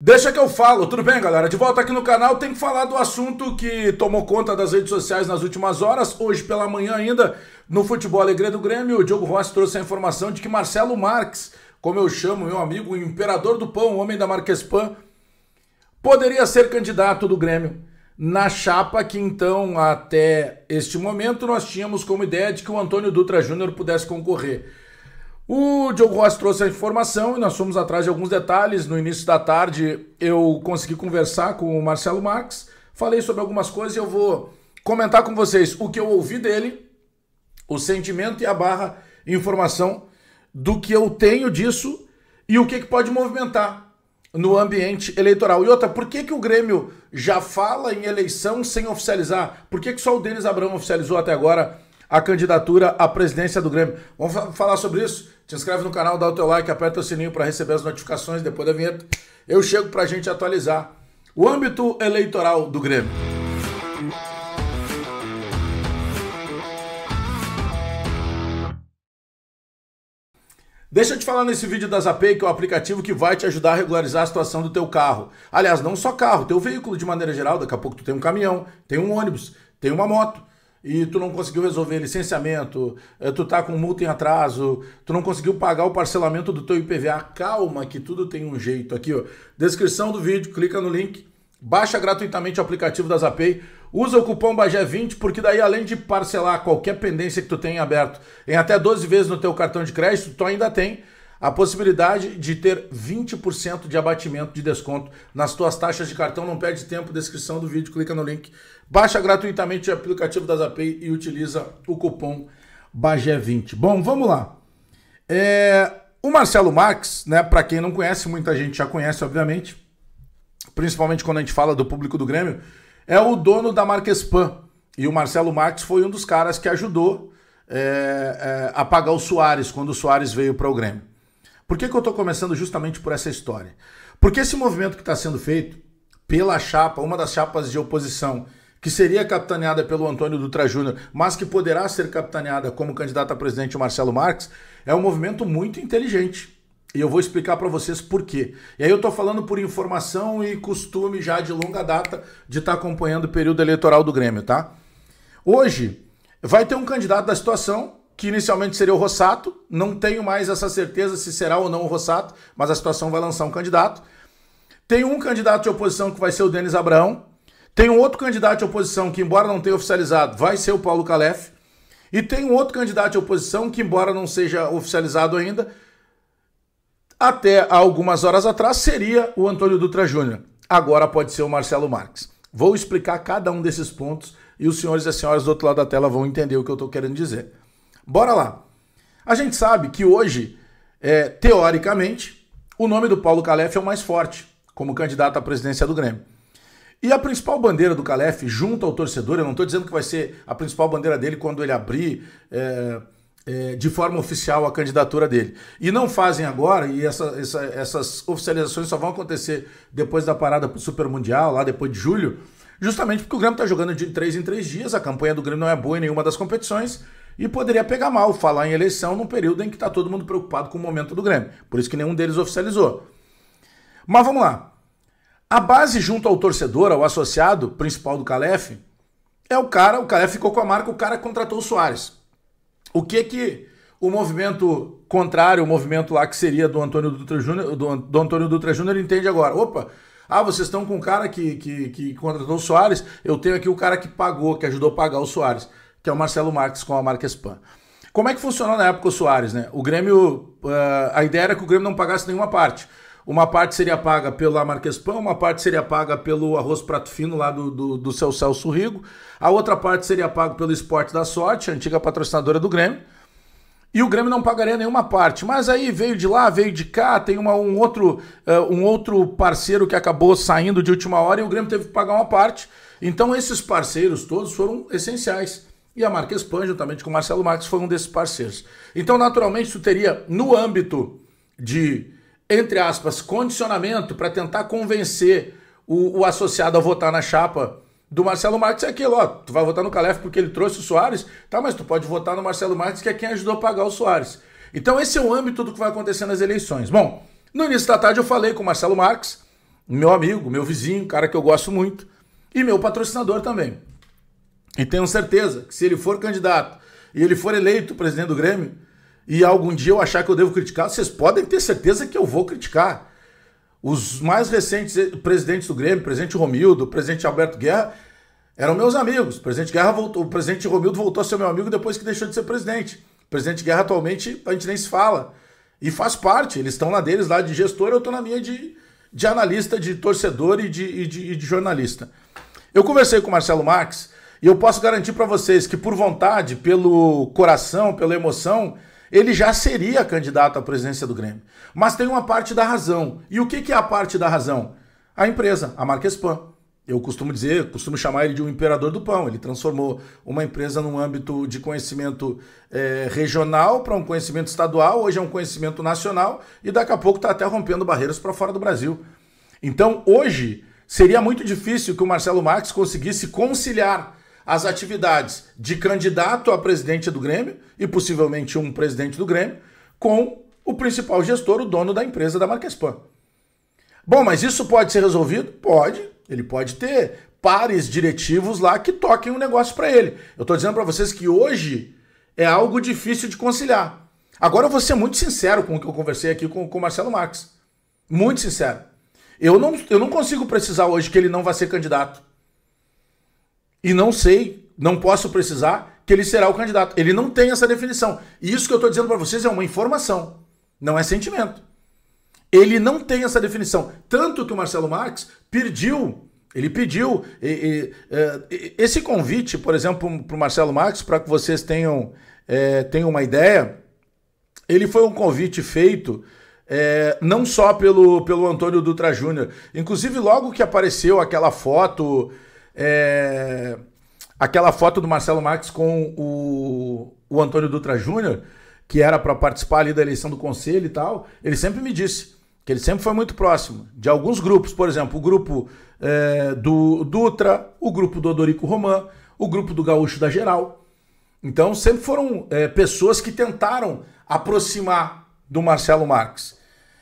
Deixa que eu falo, tudo bem, galera? De volta aqui no canal, tem que falar do assunto que tomou conta das redes sociais nas últimas horas. Hoje pela manhã ainda, no Futebol Alegria do Grêmio, o Diogo Rossi trouxe a informação de que Marcelo Marques, como eu chamo meu amigo, o imperador do pão, o homem da Marquespan, poderia ser candidato do Grêmio na chapa que então, até este momento, nós tínhamos como ideia de que o Antônio Dutra Júnior pudesse concorrer. O Diogo Rossi trouxe a informação e nós fomos atrás de alguns detalhes. No início da tarde eu consegui conversar com o Marcelo Marques, falei sobre algumas coisas e eu vou comentar com vocês o que eu ouvi dele, o sentimento e a barra informação do que eu tenho disso e o que pode movimentar no ambiente eleitoral. E outra, por que o Grêmio já fala em eleição sem oficializar? Por que só o Denis Abrão oficializou até agora a candidatura à presidência do Grêmio? Vamos falar sobre isso? Te inscreve no canal, dá o teu like, aperta o sininho para receber as notificações. Depois da vinheta eu chego para a gente atualizar o âmbito eleitoral do Grêmio. Deixa eu te falar nesse vídeo da Zapay, que é o aplicativo que vai te ajudar a regularizar a situação do teu carro. Aliás, não só carro, teu veículo de maneira geral. Daqui a pouco tu tem um caminhão, tem um ônibus, tem uma moto e tu não conseguiu resolver licenciamento, tu tá com multa em atraso, tu não conseguiu pagar o parcelamento do teu IPVA. Calma que tudo tem um jeito. Aqui, ó, descrição do vídeo, clica no link, baixa gratuitamente o aplicativo da Zapay, usa o cupom BAGÉ20, porque daí além de parcelar qualquer pendência que tu tenha aberto em até 12 vezes no teu cartão de crédito, tu ainda tem a possibilidade de ter 20% de abatimento de desconto nas tuas taxas de cartão. Não perde tempo, descrição do vídeo, clica no link, baixa gratuitamente o aplicativo da Zapay e utiliza o cupom BAGÉ20. Bom, vamos lá. O Marcelo Marques, né, para quem não conhece, muita gente já conhece, obviamente, principalmente quando a gente fala do público do Grêmio, é o dono da Marquespan. E o Marcelo Marques foi um dos caras que ajudou a pagar o Soares, quando o Soares veio para o Grêmio. Por que eu estou começando justamente por essa história? Porque esse movimento que está sendo feito pela chapa, uma das chapas de oposição, que seria capitaneada pelo Antônio Dutra Júnior, mas que poderá ser capitaneada como candidato a presidente o Marcelo Marques, é um movimento muito inteligente. E eu vou explicar para vocês por quê. E aí eu estou falando por informação e costume já de longa data de estar acompanhando o período eleitoral do Grêmio, tá? Hoje vai ter um candidato da situação, que inicialmente seria o Rossato. Não tenho mais essa certeza se será ou não o Rossato, mas a situação vai lançar um candidato. Tem um candidato de oposição que vai ser o Denis Abrão. Tem um outro candidato de oposição que, embora não tenha oficializado, vai ser o Paulo Calef. E tem um outro candidato de oposição que, embora não seja oficializado ainda, até algumas horas atrás seria o Antônio Dutra Júnior. Agora pode ser o Marcelo Marques. Vou explicar cada um desses pontos e os senhores e as senhoras do outro lado da tela vão entender o que eu estou querendo dizer. Bora lá. A gente sabe que hoje, teoricamente, o nome do Paulo Calef é o mais forte como candidato à presidência do Grêmio. E a principal bandeira do Calef, junto ao torcedor, eu não estou dizendo que vai ser a principal bandeira dele quando ele abrir de forma oficial a candidatura dele. E não fazem agora, e essas oficializações só vão acontecer depois da parada para o Super Mundial, lá depois de julho, justamente porque o Grêmio está jogando de 3 em 3 dias, a campanha do Grêmio não é boa em nenhuma das competições, e poderia pegar mal falar em eleição num período em que está todo mundo preocupado com o momento do Grêmio. Por isso que nenhum deles oficializou. Mas vamos lá. A base junto ao torcedor, ao associado principal do Calef, é o cara, o Calef ficou com a marca, o cara contratou o Soares. O que o movimento contrário, o movimento lá que seria do Antônio Dutra Júnior, do Antônio Dutra Júnior entende agora? Opa, vocês estão com o cara que contratou o Soares, eu tenho aqui o cara que pagou, que ajudou a pagar o Soares, que é o Marcelo Marques com a Marquespan. Como é que funcionou na época o Soares, né? O Grêmio, a ideia era que o Grêmio não pagasse nenhuma parte. Uma parte seria paga pela Marquespan, uma parte seria paga pelo Arroz Prato Fino lá do seu Celso Rigo, a outra parte seria paga pelo Esporte da Sorte, a antiga patrocinadora do Grêmio, e o Grêmio não pagaria nenhuma parte. Mas aí veio de lá, veio de cá, tem um outro parceiro que acabou saindo de última hora e o Grêmio teve que pagar uma parte. Então esses parceiros todos foram essenciais. E a Marquespan, juntamente com o Marcelo Marques, foi um desses parceiros. Então, naturalmente, isso teria, no âmbito de, entre aspas, condicionamento para tentar convencer o associado a votar na chapa do Marcelo Marques, é aquilo, ó, tu vai votar no Calef porque ele trouxe o Soares, tá, mas tu pode votar no Marcelo Marques, que é quem ajudou a pagar o Soares. Então esse é o âmbito do que vai acontecer nas eleições. Bom, no início da tarde eu falei com o Marcelo Marques, meu amigo, meu vizinho, cara que eu gosto muito, e meu patrocinador também. E tenho certeza que se ele for candidato e ele for eleito presidente do Grêmio, e algum dia eu achar que eu devo criticar, vocês podem ter certeza que eu vou criticar. Os mais recentes presidentes do Grêmio, o presidente Romildo, o presidente Alberto Guerra, eram meus amigos. O presidente Romildo voltou a ser meu amigo depois que deixou de ser presidente. O presidente Guerra atualmente a gente nem se fala. E faz parte, eles estão na deles lá de gestor, eu estou na minha de analista, de torcedor e de jornalista. Eu conversei com o Marcelo Marques e eu posso garantir para vocês que por vontade, pelo coração, pela emoção, ele já seria candidato à presidência do Grêmio. Mas tem uma parte da razão. E o que é a parte da razão? A empresa, a Marquespan. Eu costumo chamar ele de um imperador do pão. Ele transformou uma empresa num âmbito de conhecimento regional para um conhecimento estadual, hoje é um conhecimento nacional e daqui a pouco está até rompendo barreiras para fora do Brasil. Então, hoje, seria muito difícil que o Marcelo Marques conseguisse conciliar as atividades de candidato a presidente do Grêmio e possivelmente um presidente do Grêmio com o principal gestor, o dono da empresa da Marquespan. Bom, mas isso pode ser resolvido? Pode. Ele pode ter pares diretivos lá que toquem um negócio para ele. Eu estou dizendo para vocês que hoje é algo difícil de conciliar. Agora eu vou ser muito sincero com o que eu conversei aqui com o Marcelo Marques. Muito sincero. Eu não consigo precisar hoje que ele não vai ser candidato. E não posso precisar que ele será o candidato. Ele não tem essa definição. E isso que eu estou dizendo para vocês é uma informação, não é sentimento. Ele não tem essa definição. Tanto que o Marcelo Marques pediu esse convite, por exemplo, para o Marcelo Marques, para que vocês tenham uma ideia, ele foi um convite feito não só pelo Antônio Dutra Júnior. Inclusive, logo que apareceu aquela foto do Marcelo Marques com o Antônio Dutra Júnior, que era para participar ali da eleição do conselho e tal, ele sempre me disse que ele sempre foi muito próximo de alguns grupos, por exemplo, o grupo do Dutra, o grupo do Odorico Roman, o grupo do Gaúcho da Geral. Então sempre foram pessoas que tentaram aproximar do Marcelo Marques.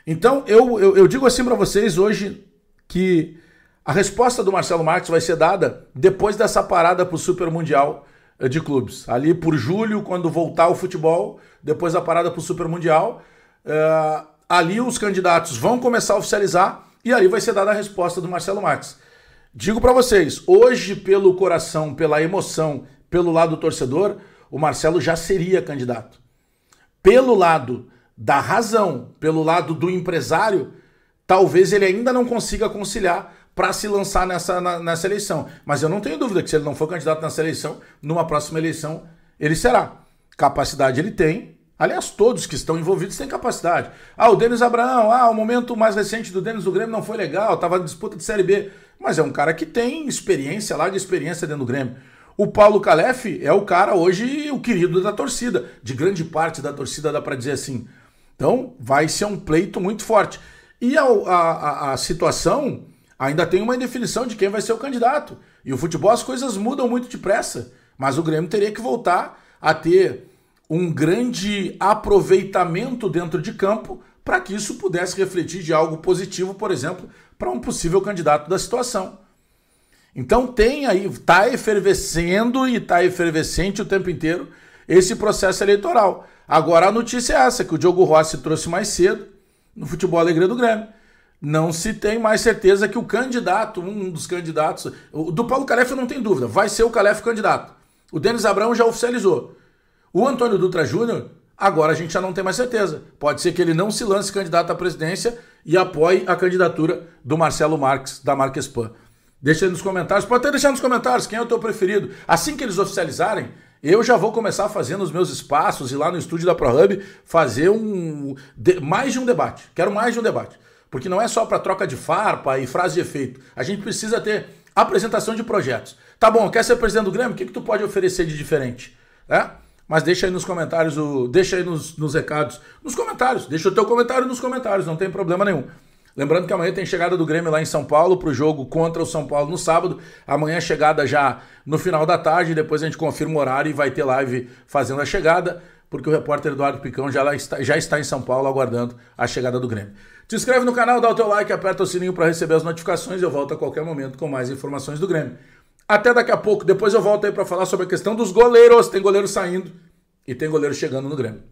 Então eu digo assim para vocês hoje que a resposta do Marcelo Marques vai ser dada depois dessa parada para o Super Mundial de Clubes. Ali por julho, quando voltar o futebol, depois da parada para o Super Mundial, ali os candidatos vão começar a oficializar e ali vai ser dada a resposta do Marcelo Marques. Digo para vocês, hoje pelo coração, pela emoção, pelo lado do torcedor, o Marcelo já seria candidato. Pelo lado da razão, pelo lado do empresário, talvez ele ainda não consiga conciliar para se lançar nessa eleição. Mas eu não tenho dúvida que se ele não for candidato nessa eleição, numa próxima eleição ele será. Capacidade ele tem. Aliás, todos que estão envolvidos têm capacidade. O Denis Abraão, o momento mais recente do Denis do Grêmio não foi legal, estava na disputa de Série B. Mas é um cara que tem experiência dentro do Grêmio. O Paulo Calef é o cara hoje, o querido da torcida. De grande parte da torcida, dá para dizer assim. Então, vai ser um pleito muito forte. E a situação ainda tem uma indefinição de quem vai ser o candidato. E o futebol, as coisas mudam muito depressa. Mas o Grêmio teria que voltar a ter um grande aproveitamento dentro de campo para que isso pudesse refletir de algo positivo, por exemplo, para um possível candidato da situação. Então tem aí, está efervescendo e está efervescente o tempo inteiro esse processo eleitoral. Agora a notícia é essa, que o Diogo Rossi trouxe mais cedo no Futebol Alegria do Grêmio. Não se tem mais certeza que o candidato, um dos candidatos, do Paulo Calef não tem dúvida, vai ser o Calef candidato. O Denis Abraão já oficializou. O Antônio Dutra Júnior, agora a gente já não tem mais certeza. Pode ser que ele não se lance candidato à presidência e apoie a candidatura do Marcelo Marques, da Marquespan. Deixa aí nos comentários, pode até deixar nos comentários quem é o teu preferido. Assim que eles oficializarem, eu já vou começar fazendo os meus espaços e lá no estúdio da ProHub fazer mais de um debate. Quero mais de um debate. Porque não é só para troca de farpa e frase de efeito. A gente precisa ter apresentação de projetos. Tá bom, quer ser presidente do Grêmio? O que tu pode oferecer de diferente? Mas deixa aí nos comentários, deixa aí nos recados. Nos comentários, deixa o teu comentário nos comentários, não tem problema nenhum. Lembrando que amanhã tem chegada do Grêmio lá em São Paulo para o jogo contra o São Paulo no sábado. Amanhã chegada já no final da tarde, depois a gente confirma o horário e vai ter live fazendo a chegada. porque o repórter Eduardo Picão já está em São Paulo aguardando a chegada do Grêmio. Te inscreve no canal, dá o teu like, aperta o sininho para receber as notificações e eu volto a qualquer momento com mais informações do Grêmio. Até daqui a pouco, depois eu volto aí para falar sobre a questão dos goleiros. Tem goleiro saindo e tem goleiro chegando no Grêmio.